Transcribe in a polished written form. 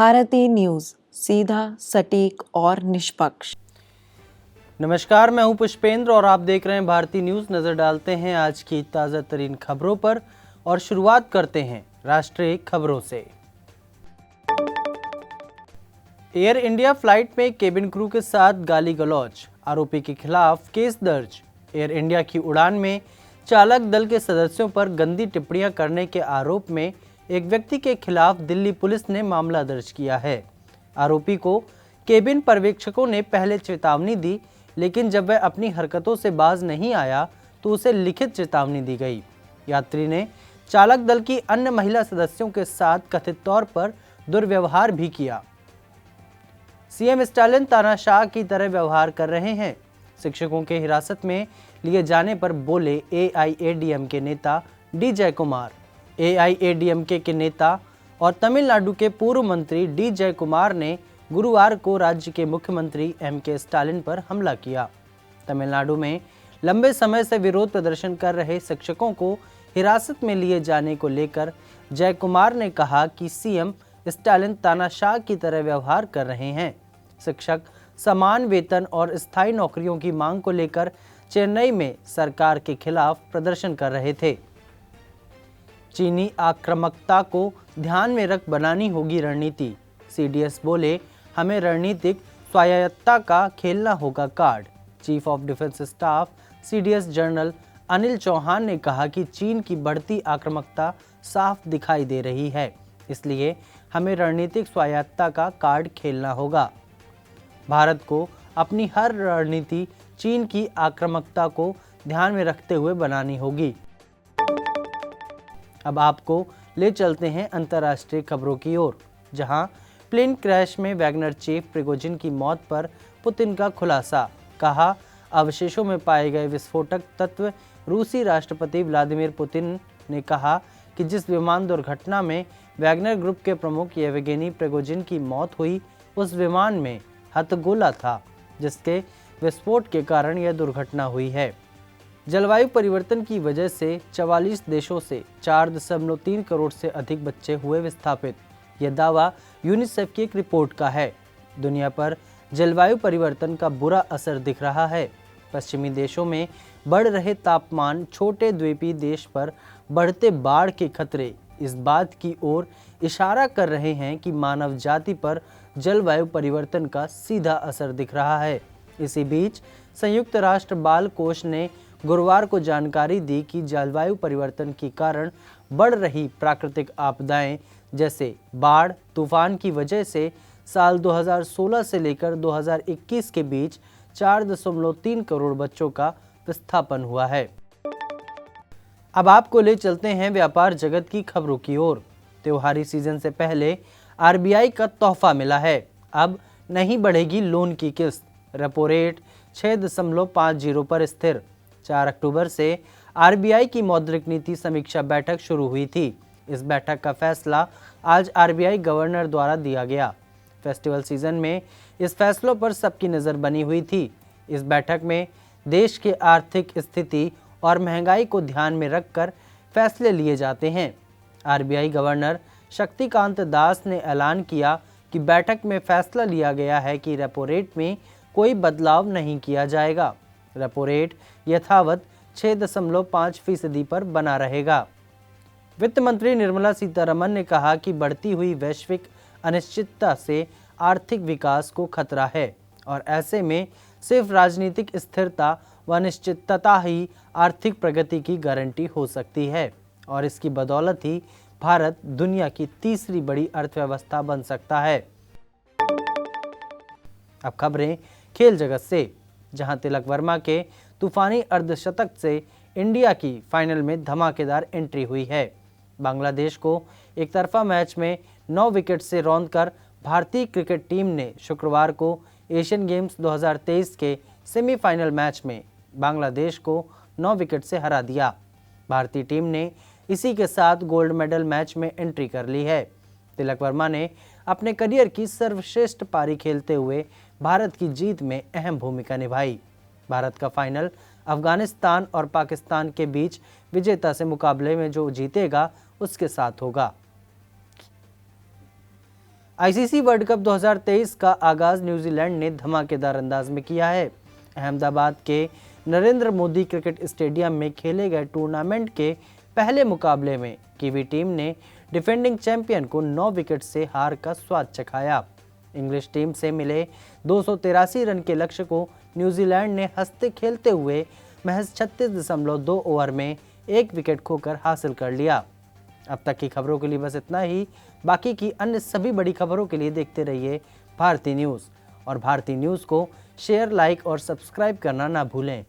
Bharti news, सीधा, सटीक और निष्पक्ष। नमस्कार, मैं हूं पुष्पेंद्र और आप देख रहे हैं भारती न्यूज। नजर डालते हैं आज की ताज़ा तरीन खबरों पर और शुरुआत करते हैं राष्ट्रीय खबरों से। एयर इंडिया फ्लाइट में केबिन क्रू के साथ गाली गलौज, आरोपी के खिलाफ केस दर्ज। एयर इंडिया की उड़ान में चालक दल के सदस्यों पर गंदी टिप्पणियां करने के आरोप में एक व्यक्ति के खिलाफ दिल्ली पुलिस ने मामला दर्ज किया है। आरोपी को केबिन पर्यवेक्षकों ने पहले चेतावनी दी, लेकिन जब वह अपनी हरकतों से बाज नहीं आया तो उसे लिखित चेतावनी दी गई। यात्री ने चालक दल की अन्य महिला सदस्यों के साथ कथित तौर पर दुर्व्यवहार भी किया। सीएम स्टालिन तानाशाह की तरह व्यवहार कर रहे हैं। शिक्षकों के हिरासत में लिए जाने पर बोले एआईएडीएमके नेता डी जयकुमार। एआईएडीएमके के नेता और तमिलनाडु के पूर्व मंत्री डी जयकुमार ने गुरुवार को राज्य के मुख्यमंत्री एमके स्टालिन पर हमला किया। तमिलनाडु में लंबे समय से विरोध प्रदर्शन कर रहे शिक्षकों को हिरासत में लिए जाने को लेकर जयकुमार ने कहा कि सीएम स्टालिन तानाशाह की तरह व्यवहार कर रहे हैं। शिक्षक समान वेतन और स्थायी नौकरियों की मांग को लेकर चेन्नई में सरकार के खिलाफ प्रदर्शन कर रहे थे। चीनी आक्रामकता को ध्यान में रख बनानी होगी रणनीति। सीडीएस बोले, हमें रणनीतिक स्वायत्तता का खेलना होगा card. Chief of defence staff CDS general Anil Chauhan ने कहा कि चीन की बढ़ती आक्रामकता साफ दिखाई दे रही है, इसलिए हमें रणनीतिक स्वायत्तता का कार्ड खेलना होगा। भारत को अपनी हर रणनीति चीन की आक्रामकता को ध्यान में रखते हुए बनानी होगी। अब आपको ले चलते हैं अंतर्राष्ट्रीय खबरों की ओर, जहां प्लेन क्रैश में वैगनर चीफ प्रिगोजिन की मौत पर पुतिन का खुलासा। कहा, अवशेषों में पाए गए विस्फोटक तत्व। रूसी राष्ट्रपति व्लादिमीर पुतिन ने कहा कि जिस विमान दुर्घटना में वैगनर ग्रुप के प्रमुख येवगेनी प्रिगोजिन की मौत हुई, उस विमान में हथगोला था, जिसके विस्फोट के कारण यह दुर्घटना हुई है। जलवायु परिवर्तन की वजह से 44 देशों से 4.3 करोड़ से अधिक बच्चे हुए विस्थापित। यह दावा यूनिसेफ की एक रिपोर्ट का है। दुनिया पर जलवायु परिवर्तन का बुरा असर दिख रहा है। पश्चिमी देशों में बढ़ रहे तापमान छोटे द्वीपीय देश पर बढ़ते बाढ़ के खतरे इस बात की ओर इशारा कर रहे हैं कि मानव जाति पर जलवायु परिवर्तन का सीधा असर दिख रहा है। इसी बीच संयुक्त राष्ट्र बाल कोष ने गुरुवार को जानकारी दी कि जलवायु परिवर्तन के कारण बढ़ रही प्राकृतिक आपदाएं जैसे बाढ़, तूफान की वजह से साल 2016 से लेकर 2021 के बीच 4.3 करोड़ बच्चों का विस्थापन हुआ है। अब आपको ले चलते हैं व्यापार जगत की खबरों की ओर। त्योहारी सीजन से पहले आरबीआई का तोहफा मिला है। अब नहीं बढ़ेगी लोन की किस्त। रेपो रेट 6.50 पर स्थिर। 4 अक्टूबर से आरबीआई की मौद्रिक नीति समीक्षा बैठक शुरू हुई थी। इस बैठक का फैसला आज आरबीआई गवर्नर द्वारा दिया गया। फेस्टिवल सीजन में इस फैसलों पर सबकी नज़र बनी हुई थी। इस बैठक में देश के आर्थिक स्थिति और महंगाई को ध्यान में रखकर फैसले लिए जाते हैं। आरबीआई गवर्नर शक्तिकांत दास ने ऐलान किया कि बैठक में फैसला लिया गया है कि रेपो रेट में कोई बदलाव नहीं किया जाएगा। रेपो रेट यथावत 6.5% पर बना रहेगा। वित्त मंत्री निर्मला सीतारमण ने कहा कि बढ़ती हुई वैश्विक अनिश्चितता से आर्थिक विकास को खतरा है और ऐसे में सिर्फ राजनीतिक स्थिरता व निश्चितता ही आर्थिक प्रगति की गारंटी हो सकती है और इसकी बदौलत ही भारत दुनिया की तीसरी बड़ी अर्थव्यवस्था बन सकता है। अब खबरें खेल जगत से, जहां तिलक वर्मा के तूफानी अर्धशतक से इंडिया की फाइनल में धमाकेदार एंट्री हुई है। बांग्लादेश को एक तरफा मैच में 9 विकेट से रौंदकर भारतीय क्रिकेट टीम ने शुक्रवार को एशियन गेम्स 2023 के सेमीफाइनल मैच में बांग्लादेश को 9 विकेट से हरा दिया। भारतीय टीम ने इसी के साथ गोल्ड मेडल मैच में एंट्री कर ली है। तिलक वर्मा ने अपने करियर की सर्वश्रेष्ठ पारी खेलते हुए भारत की जीत में अहम भूमिका निभाई। भारत का फाइनल अफगानिस्तान और पाकिस्तान के बीच विजेता से मुकाबले में जो जीतेगा उसके साथ होगा। आईसीसी वर्ल्ड कप 2023 का आगाज न्यूजीलैंड ने धमाकेदार अंदाज में किया है। अहमदाबाद के नरेंद्र मोदी क्रिकेट स्टेडियम में खेले गए टूर्नामेंट के पहले मुकाबले में कीवी टीम ने डिफेंडिंग चैंपियन को 9 विकेट से हार का स्वाद चखाया। इंग्लिश टीम से मिले 283 रन के लक्ष्य को न्यूजीलैंड ने हंसते खेलते हुए महज 36.2 ओवर में 1 विकेट खोकर हासिल कर लिया। अब तक की खबरों के लिए बस इतना ही। बाकी की अन्य सभी बड़ी खबरों के लिए देखते रहिए भारती न्यूज़ और भारती न्यूज़ को शेयर, लाइक और सब्सक्राइब करना ना भूलें।